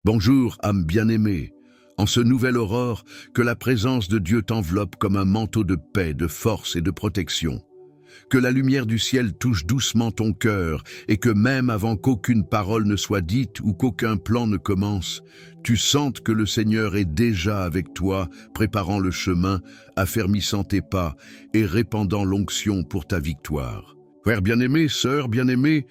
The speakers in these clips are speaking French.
Bonjour, âme bien-aimée. En ce nouvel aurore, que la présence de Dieu t'enveloppe comme un manteau de paix, de force et de protection. Que la lumière du ciel touche doucement ton cœur et que même avant qu'aucune parole ne soit dite ou qu'aucun plan ne commence, tu sentes que le Seigneur est déjà avec toi, préparant le chemin, affermissant tes pas et répandant l'onction pour ta victoire. Frère bien-aimé, sœur bien-aimée,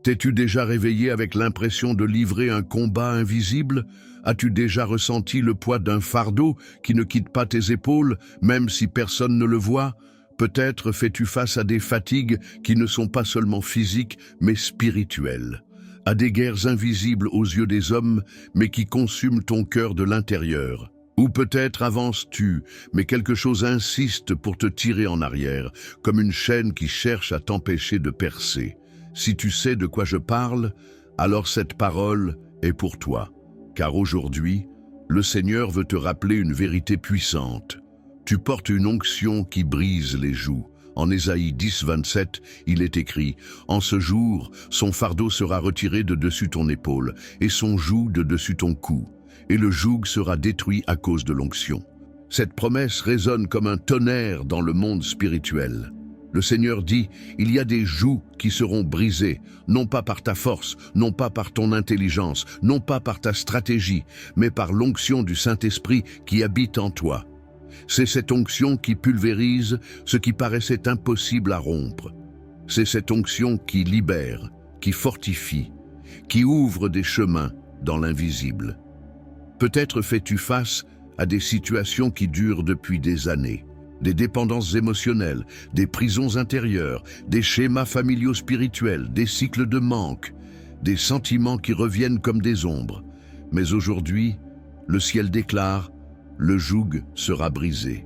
t'es-tu déjà réveillé avec l'impression de livrer un combat invisible? As-tu déjà ressenti le poids d'un fardeau qui ne quitte pas tes épaules, même si personne ne le voit? Peut-être fais-tu face à des fatigues qui ne sont pas seulement physiques, mais spirituelles, à des guerres invisibles aux yeux des hommes, mais qui consument ton cœur de l'intérieur. Ou peut-être avances-tu, mais quelque chose insiste pour te tirer en arrière, comme une chaîne qui cherche à t'empêcher de percer. Si tu sais de quoi je parle, alors cette parole est pour toi. Car aujourd'hui, le Seigneur veut te rappeler une vérité puissante. Tu portes une onction qui brise les jougs. En Ésaïe 10, 27, il est écrit « En ce jour, son fardeau sera retiré de dessus ton épaule, et son joug de dessus ton cou, et le joug sera détruit à cause de l'onction. » Cette promesse résonne comme un tonnerre dans le monde spirituel. Le Seigneur dit, il y a des jougs qui seront brisés, non pas par ta force, non pas par ton intelligence, non pas par ta stratégie, mais par l'onction du Saint-Esprit qui habite en toi. C'est cette onction qui pulvérise ce qui paraissait impossible à rompre. C'est cette onction qui libère, qui fortifie, qui ouvre des chemins dans l'invisible. Peut-être fais-tu face à des situations qui durent depuis des années. Des dépendances émotionnelles, des prisons intérieures, des schémas familiaux spirituels, des cycles de manque, des sentiments qui reviennent comme des ombres. Mais aujourd'hui, le ciel déclare, le joug sera brisé,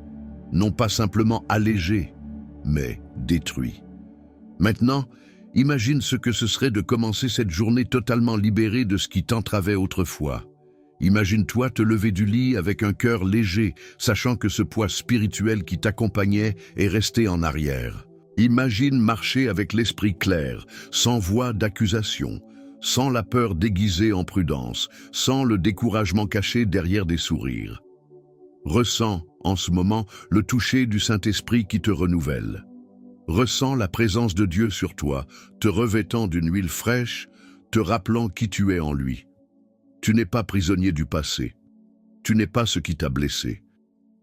non pas simplement allégé, mais détruit. Maintenant, imagine ce que ce serait de commencer cette journée totalement libérée de ce qui t'entravait autrefois. Imagine-toi te lever du lit avec un cœur léger, sachant que ce poids spirituel qui t'accompagnait est resté en arrière. Imagine marcher avec l'esprit clair, sans voix d'accusation, sans la peur déguisée en prudence, sans le découragement caché derrière des sourires. Ressens, en ce moment, le toucher du Saint-Esprit qui te renouvelle. Ressens la présence de Dieu sur toi, te revêtant d'une huile fraîche, te rappelant qui tu es en lui. Tu n'es pas prisonnier du passé. Tu n'es pas ce qui t'a blessé.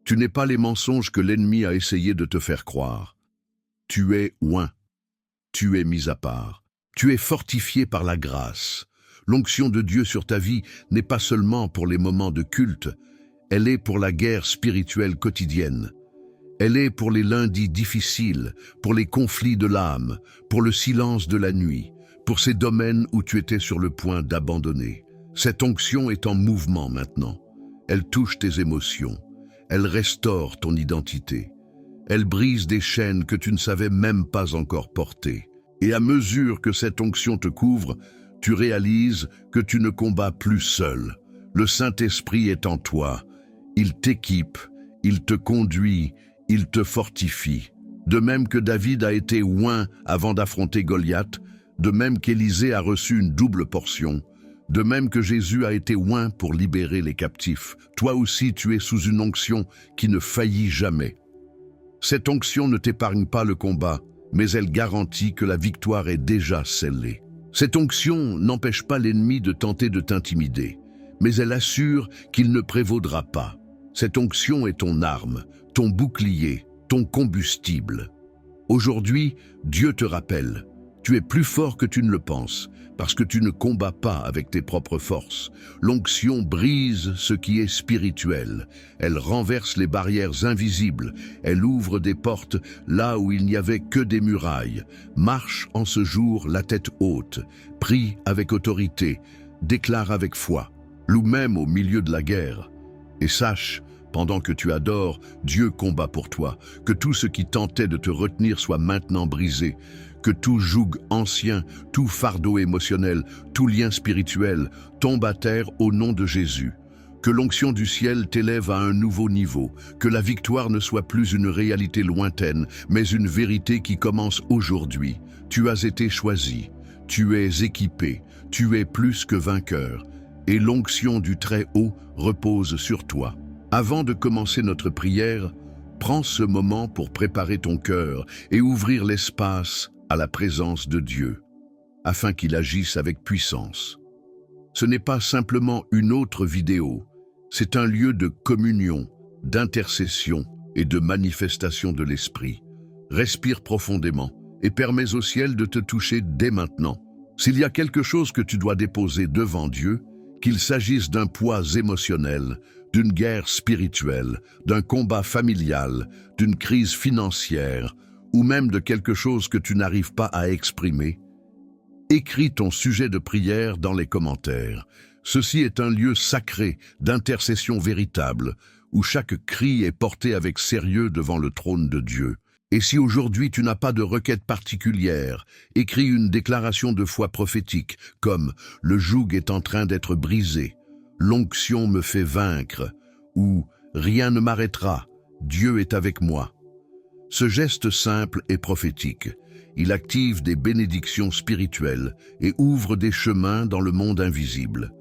Tu n'es pas les mensonges que l'ennemi a essayé de te faire croire. Tu es oint. Tu es mis à part. Tu es fortifié par la grâce. L'onction de Dieu sur ta vie n'est pas seulement pour les moments de culte, elle est pour la guerre spirituelle quotidienne. Elle est pour les lundis difficiles, pour les conflits de l'âme, pour le silence de la nuit, pour ces domaines où tu étais sur le point d'abandonner. Cette onction est en mouvement maintenant. Elle touche tes émotions. Elle restaure ton identité. Elle brise des chaînes que tu ne savais même pas encore porter. Et à mesure que cette onction te couvre, tu réalises que tu ne combats plus seul. Le Saint-Esprit est en toi. Il t'équipe, il te conduit, il te fortifie. De même que David a été oint avant d'affronter Goliath, de même qu'Élisée a reçu une double portion, de même que Jésus a été oint pour libérer les captifs, toi aussi tu es sous une onction qui ne faillit jamais. Cette onction ne t'épargne pas le combat, mais elle garantit que la victoire est déjà scellée. Cette onction n'empêche pas l'ennemi de tenter de t'intimider, mais elle assure qu'il ne prévaudra pas. Cette onction est ton arme, ton bouclier, ton combustible. Aujourd'hui, Dieu te rappelle, tu es plus fort que tu ne le penses, parce que tu ne combats pas avec tes propres forces. L'onction brise ce qui est spirituel. Elle renverse les barrières invisibles. Elle ouvre des portes là où il n'y avait que des murailles. Marche en ce jour la tête haute. Prie avec autorité. Déclare avec foi. Loue même au milieu de la guerre. Et sache, pendant que tu adores, Dieu combat pour toi. Que tout ce qui tentait de te retenir soit maintenant brisé. Que tout joug ancien, tout fardeau émotionnel, tout lien spirituel tombe à terre au nom de Jésus. Que l'onction du ciel t'élève à un nouveau niveau. Que la victoire ne soit plus une réalité lointaine, mais une vérité qui commence aujourd'hui. Tu as été choisi. Tu es équipé. Tu es plus que vainqueur. et l'onction du Très-Haut repose sur toi. Avant de commencer notre prière, prends ce moment pour préparer ton cœur et ouvrir l'espace à la présence de Dieu, afin qu'il agisse avec puissance. Ce n'est pas simplement une autre vidéo, c'est un lieu de communion, d'intercession et de manifestation de l'Esprit. Respire profondément et permets au ciel de te toucher dès maintenant. S'il y a quelque chose que tu dois déposer devant Dieu, qu'il s'agisse d'un poids émotionnel, d'une guerre spirituelle, d'un combat familial, d'une crise financière, ou même de quelque chose que tu n'arrives pas à exprimer, écris ton sujet de prière dans les commentaires. Ceci est un lieu sacré d'intercession véritable, où chaque cri est porté avec sérieux devant le trône de Dieu. Et si aujourd'hui tu n'as pas de requête particulière, écris une déclaration de foi prophétique, comme « Le joug est en train d'être brisé »,« L'onction me fait vaincre » ou « Rien ne m'arrêtera, Dieu est avec moi ». Ce geste simple est prophétique. Il active des bénédictions spirituelles et ouvre des chemins dans le monde invisible.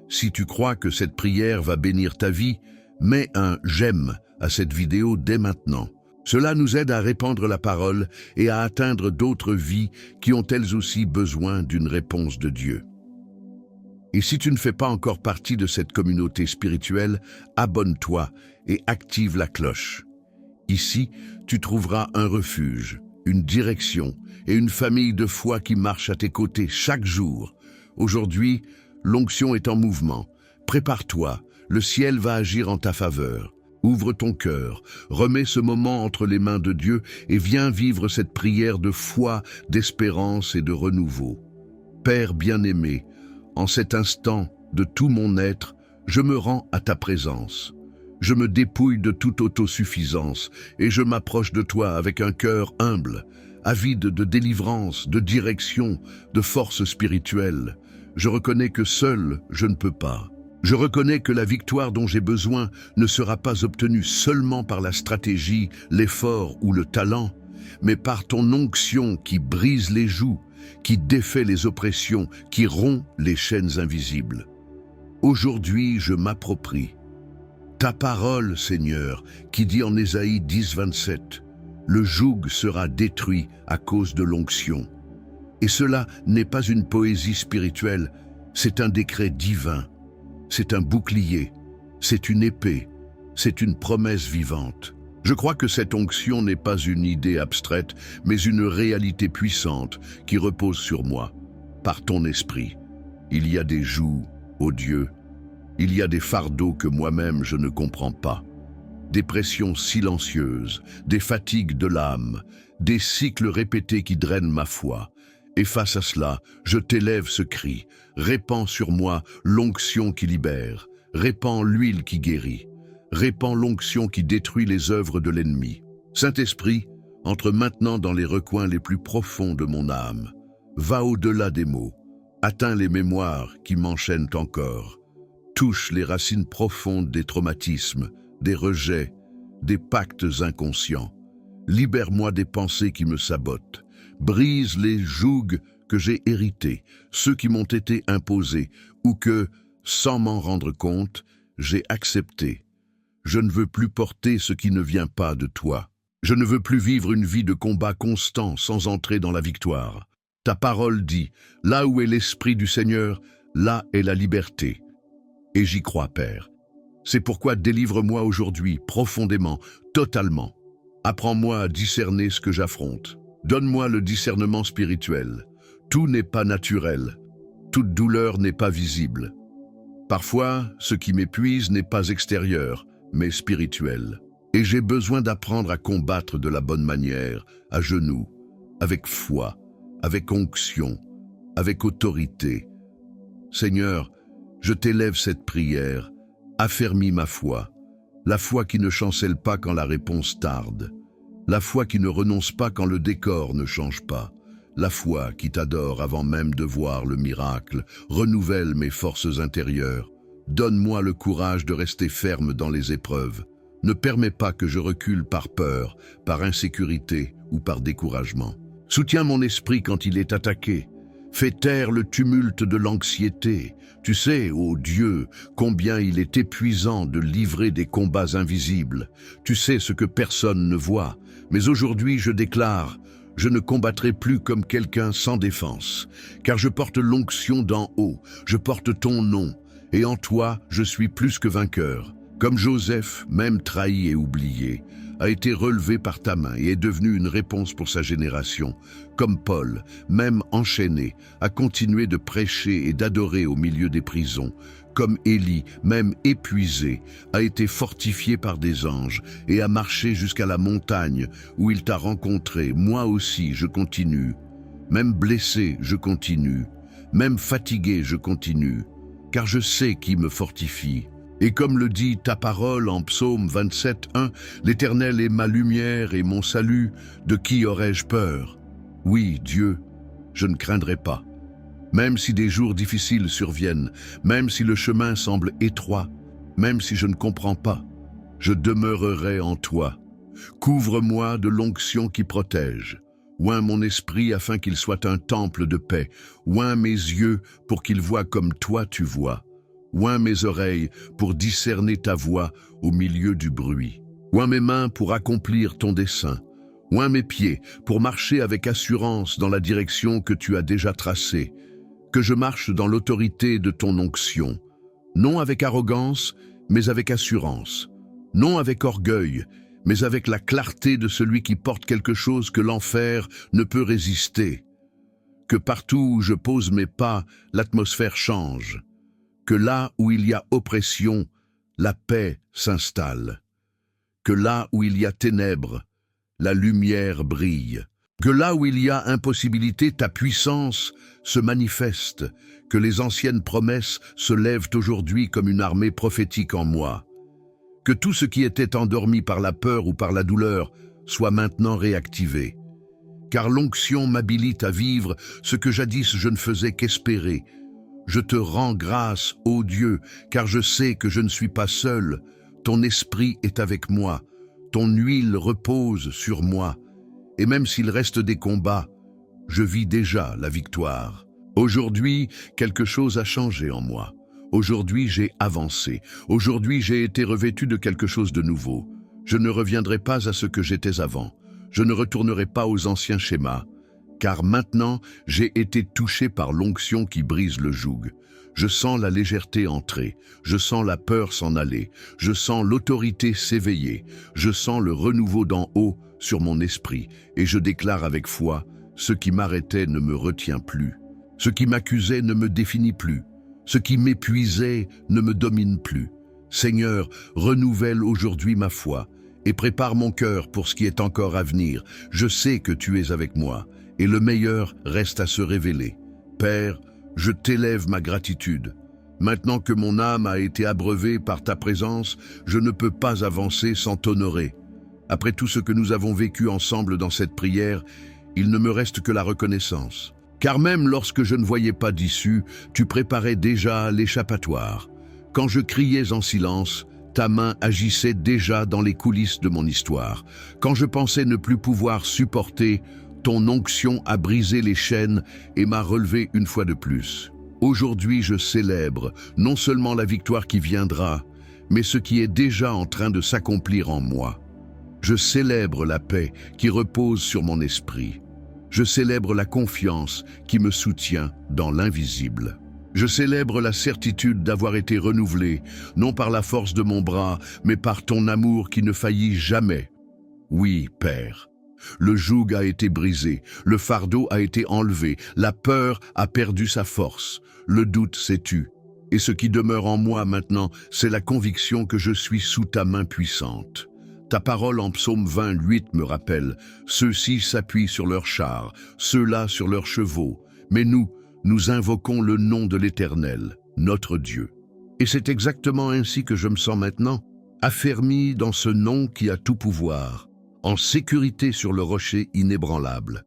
Si tu crois que cette prière va bénir ta vie, mets un « j'aime » à cette vidéo dès maintenant. Cela nous aide à répandre la parole et à atteindre d'autres vies qui ont elles aussi besoin d'une réponse de Dieu. Et si tu ne fais pas encore partie de cette communauté spirituelle, abonne-toi et active la cloche. Ici, tu trouveras un refuge, une direction et une famille de foi qui marche à tes côtés chaque jour. Aujourd'hui, l'onction est en mouvement. Prépare-toi, le ciel va agir en ta faveur. Ouvre ton cœur, remets ce moment entre les mains de Dieu et viens vivre cette prière de foi, d'espérance et de renouveau. Père bien-aimé, en cet instant de tout mon être, je me rends à ta présence. Je me dépouille de toute autosuffisance et je m'approche de toi avec un cœur humble, avide de délivrance, de direction, de force spirituelle. Je reconnais que seul je ne peux pas. Je reconnais que la victoire dont j'ai besoin ne sera pas obtenue seulement par la stratégie, l'effort ou le talent, mais par ton onction qui brise les jougs, qui défait les oppressions, qui rompt les chaînes invisibles. Aujourd'hui, je m'approprie ta parole, Seigneur, qui dit en Ésaïe 10, 27, « Le joug sera détruit à cause de l'onction. » Et cela n'est pas une poésie spirituelle, c'est un décret divin. C'est un bouclier, c'est une épée, c'est une promesse vivante. Je crois que cette onction n'est pas une idée abstraite, mais une réalité puissante qui repose sur moi, par ton esprit. Il y a des jougs, ô Dieu, il y a des fardeaux que moi-même je ne comprends pas, des pressions silencieuses, des fatigues de l'âme, des cycles répétés qui drainent ma foi. Et face à cela, je t'élève ce cri, répands sur moi l'onction qui libère, répands l'huile qui guérit, répands l'onction qui détruit les œuvres de l'ennemi. Saint-Esprit, entre maintenant dans les recoins les plus profonds de mon âme, va au-delà des mots, atteins les mémoires qui m'enchaînent encore, touche les racines profondes des traumatismes, des rejets, des pactes inconscients. Libère-moi des pensées qui me sabotent. Brise les jougs que j'ai hérités, ceux qui m'ont été imposés, ou que, sans m'en rendre compte, j'ai accepté. Je ne veux plus porter ce qui ne vient pas de toi. Je ne veux plus vivre une vie de combat constant sans entrer dans la victoire. Ta parole dit, là où est l'Esprit du Seigneur, là est la liberté. Et j'y crois, Père. C'est pourquoi délivre-moi aujourd'hui, profondément, totalement. Apprends-moi à discerner ce que j'affronte. Donne-moi le discernement spirituel. Tout n'est pas naturel. Toute douleur n'est pas visible. Parfois, ce qui m'épuise n'est pas extérieur, mais spirituel. Et j'ai besoin d'apprendre à combattre de la bonne manière, à genoux, avec foi, avec onction, avec autorité. Seigneur, je t'élève cette prière, affermis ma foi, la foi qui ne chancelle pas quand la réponse tarde, la foi qui ne renonce pas quand le décor ne change pas, la foi qui t'adore avant même de voir le miracle, renouvelle mes forces intérieures. Donne-moi le courage de rester ferme dans les épreuves. Ne permets pas que je recule par peur, par insécurité ou par découragement. Soutiens mon esprit quand il est attaqué. Fais taire le tumulte de l'anxiété. Tu sais, ô Dieu, combien il est épuisant de livrer des combats invisibles. Tu sais ce que personne ne voit. Mais aujourd'hui, je déclare, je ne combattrai plus comme quelqu'un sans défense, car je porte l'onction d'en haut, je porte ton nom, et en toi, je suis plus que vainqueur. Comme Joseph, même trahi et oublié, a été relevé par ta main et est devenu une réponse pour sa génération. Comme Paul, même enchaîné, a continué de prêcher et d'adorer au milieu des prisons. Comme Élie, même épuisé, a été fortifié par des anges et a marché jusqu'à la montagne où il t'a rencontré. Moi aussi, je continue. Même blessé, je continue. Même fatigué, je continue. Car je sais qui me fortifie. Et comme le dit ta parole en Psaume 27:1, l'Éternel est ma lumière et mon salut, de qui aurais-je peur? Oui, Dieu, je ne craindrai pas. Même si des jours difficiles surviennent, même si le chemin semble étroit, même si je ne comprends pas, je demeurerai en toi. Couvre-moi de l'onction qui protège. Oins mon esprit afin qu'il soit un temple de paix. Oins mes yeux pour qu'ils voient comme toi tu vois. Oins mes oreilles pour discerner ta voix au milieu du bruit. Oins mes mains pour accomplir ton dessein. Oins mes pieds pour marcher avec assurance dans la direction que tu as déjà tracée. Que je marche dans l'autorité de ton onction. Non avec arrogance, mais avec assurance. Non avec orgueil, mais avec la clarté de celui qui porte quelque chose que l'enfer ne peut résister. Que partout où je pose mes pas, l'atmosphère change. Que là où il y a oppression, la paix s'installe. Que là où il y a ténèbres, la lumière brille. Que là où il y a impossibilité, ta puissance se manifeste. Que les anciennes promesses se lèvent aujourd'hui comme une armée prophétique en moi. Que tout ce qui était endormi par la peur ou par la douleur soit maintenant réactivé. Car l'onction m'habilite à vivre ce que jadis je ne faisais qu'espérer. Je te rends grâce, ô Dieu, car je sais que je ne suis pas seul. Ton esprit est avec moi, ton huile repose sur moi. Et même s'il reste des combats, je vis déjà la victoire. Aujourd'hui, quelque chose a changé en moi. Aujourd'hui, j'ai avancé. Aujourd'hui, j'ai été revêtu de quelque chose de nouveau. Je ne reviendrai pas à ce que j'étais avant. Je ne retournerai pas aux anciens schémas. Car maintenant, j'ai été touché par l'onction qui brise le joug. Je sens la légèreté entrer, je sens la peur s'en aller, je sens l'autorité s'éveiller, je sens le renouveau d'en haut sur mon esprit, et je déclare avec foi, ce qui m'arrêtait ne me retient plus, ce qui m'accusait ne me définit plus, ce qui m'épuisait ne me domine plus. Seigneur, renouvelle aujourd'hui ma foi, et prépare mon cœur pour ce qui est encore à venir. Je sais que tu es avec moi, et le meilleur reste à se révéler. Père, je t'élève ma gratitude. Maintenant que mon âme a été abreuvée par ta présence, je ne peux pas avancer sans t'honorer. Après tout ce que nous avons vécu ensemble dans cette prière, il ne me reste que la reconnaissance. Car même lorsque je ne voyais pas d'issue, tu préparais déjà l'échappatoire. Quand je criais en silence, ta main agissait déjà dans les coulisses de mon histoire. Quand je pensais ne plus pouvoir supporter, ton onction a brisé les chaînes et m'a relevé une fois de plus. Aujourd'hui, je célèbre non seulement la victoire qui viendra, mais ce qui est déjà en train de s'accomplir en moi. Je célèbre la paix qui repose sur mon esprit. Je célèbre la confiance qui me soutient dans l'invisible. Je célèbre la certitude d'avoir été renouvelé, non par la force de mon bras, mais par ton amour qui ne faillit jamais. Oui, Père. Le joug a été brisé, le fardeau a été enlevé, la peur a perdu sa force, le doute s'est tu. Et ce qui demeure en moi maintenant, c'est la conviction que je suis sous ta main puissante. Ta parole en Psaume 28 me rappelle, ceux-ci s'appuient sur leurs chars, ceux-là sur leurs chevaux, mais nous invoquons le nom de l'Éternel, notre Dieu. Et c'est exactement ainsi que je me sens maintenant, affermi dans ce nom qui a tout pouvoir, en sécurité sur le rocher inébranlable,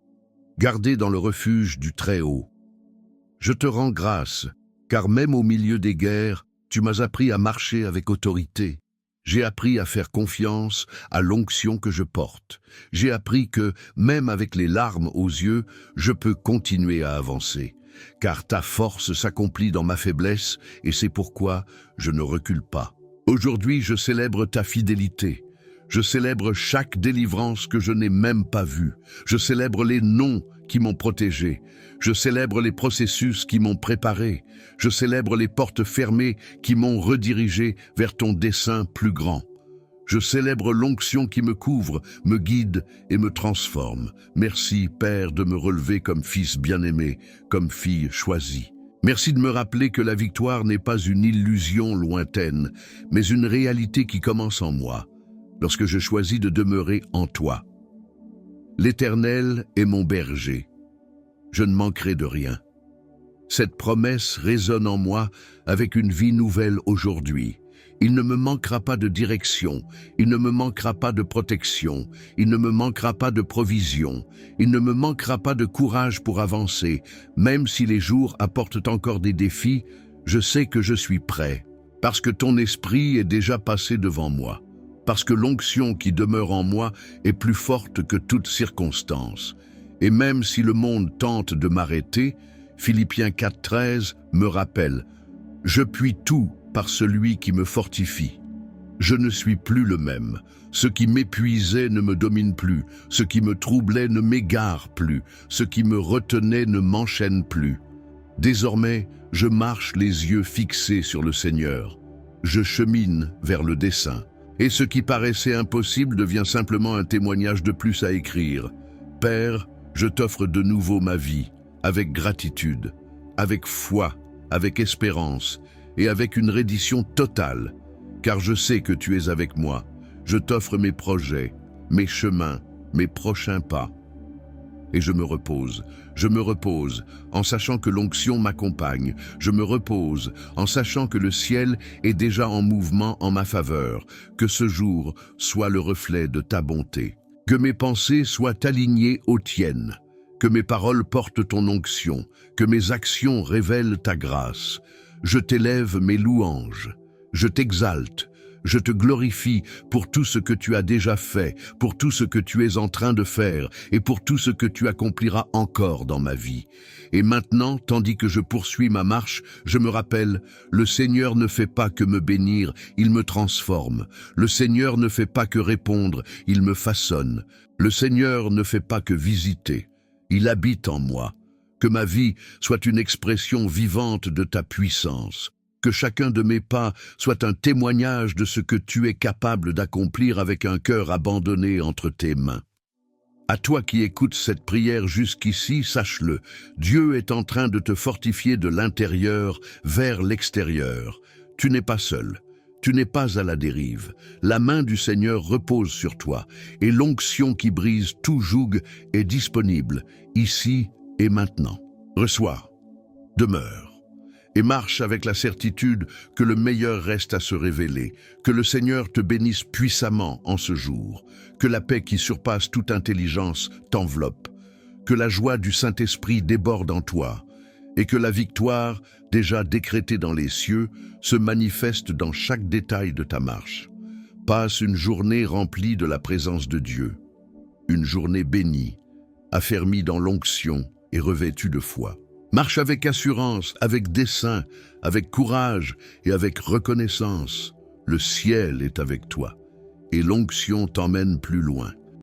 gardé dans le refuge du Très-Haut. Je te rends grâce, car même au milieu des guerres, tu m'as appris à marcher avec autorité. J'ai appris à faire confiance à l'onction que je porte. J'ai appris que, même avec les larmes aux yeux, je peux continuer à avancer. car ta force s'accomplit dans ma faiblesse, et c'est pourquoi je ne recule pas. Aujourd'hui, je célèbre ta fidélité. Je célèbre chaque délivrance que je n'ai même pas vue. Je célèbre les noms qui m'ont protégé. Je célèbre les processus qui m'ont préparé. Je célèbre les portes fermées qui m'ont redirigé vers ton dessein plus grand. Je célèbre l'onction qui me couvre, me guide et me transforme. Merci, Père, de me relever comme fils bien-aimé, comme fille choisie. Merci de me rappeler que la victoire n'est pas une illusion lointaine, mais une réalité qui commence en moi, lorsque je choisis de demeurer en toi. L'Éternel est mon berger. Je ne manquerai de rien. Cette promesse résonne en moi avec une vie nouvelle aujourd'hui. Il ne me manquera pas de direction, il ne me manquera pas de protection, il ne me manquera pas de provision, il ne me manquera pas de courage pour avancer. Même si les jours apportent encore des défis, je sais que je suis prêt, parce que ton esprit est déjà passé devant moi, parce que l'onction qui demeure en moi est plus forte que toute circonstance. Et même si le monde tente de m'arrêter, Philippiens 4,13 me rappelle « Je puis tout par celui qui me fortifie ». Je ne suis plus le même. Ce qui m'épuisait ne me domine plus. Ce qui me troublait ne m'égare plus. Ce qui me retenait ne m'enchaîne plus. Désormais, je marche les yeux fixés sur le Seigneur. Je chemine vers le dessein. Et ce qui paraissait impossible devient simplement un témoignage de plus à écrire. Père, je t'offre de nouveau ma vie, avec gratitude, avec foi, avec espérance et avec une reddition totale, car je sais que tu es avec moi. Je t'offre mes projets, mes chemins, mes prochains pas. Et je me repose en sachant que l'onction m'accompagne. Je me repose en sachant que le ciel est déjà en mouvement en ma faveur, que ce jour soit le reflet de ta bonté. Que mes pensées soient alignées aux tiennes, que mes paroles portent ton onction, que mes actions révèlent ta grâce. Je t'élève mes louanges, je t'exalte, je te glorifie pour tout ce que tu as déjà fait, pour tout ce que tu es en train de faire et pour tout ce que tu accompliras encore dans ma vie. Et maintenant, tandis que je poursuis ma marche, je me rappelle, le Seigneur ne fait pas que me bénir, il me transforme. Le Seigneur ne fait pas que répondre, il me façonne. Le Seigneur ne fait pas que visiter, il habite en moi. Que ma vie soit une expression vivante de ta puissance. Que chacun de mes pas soit un témoignage de ce que tu es capable d'accomplir avec un cœur abandonné entre tes mains. À toi qui écoutes cette prière jusqu'ici, sache-le, Dieu est en train de te fortifier de l'intérieur vers l'extérieur. Tu n'es pas seul, tu n'es pas à la dérive. La main du Seigneur repose sur toi et l'onction qui brise tout joug est disponible, ici et maintenant. Reçois, demeure. Et marche avec la certitude que le meilleur reste à se révéler, que le Seigneur te bénisse puissamment en ce jour, que la paix qui surpasse toute intelligence t'enveloppe, que la joie du Saint-Esprit déborde en toi, et que la victoire, déjà décrétée dans les cieux, se manifeste dans chaque détail de ta marche. Passe une journée remplie de la présence de Dieu, une journée bénie, affermie dans l'onction et revêtue de foi. Marche avec assurance, avec dessein, avec courage et avec reconnaissance. Le ciel est avec toi et l'onction t'emmène plus loin.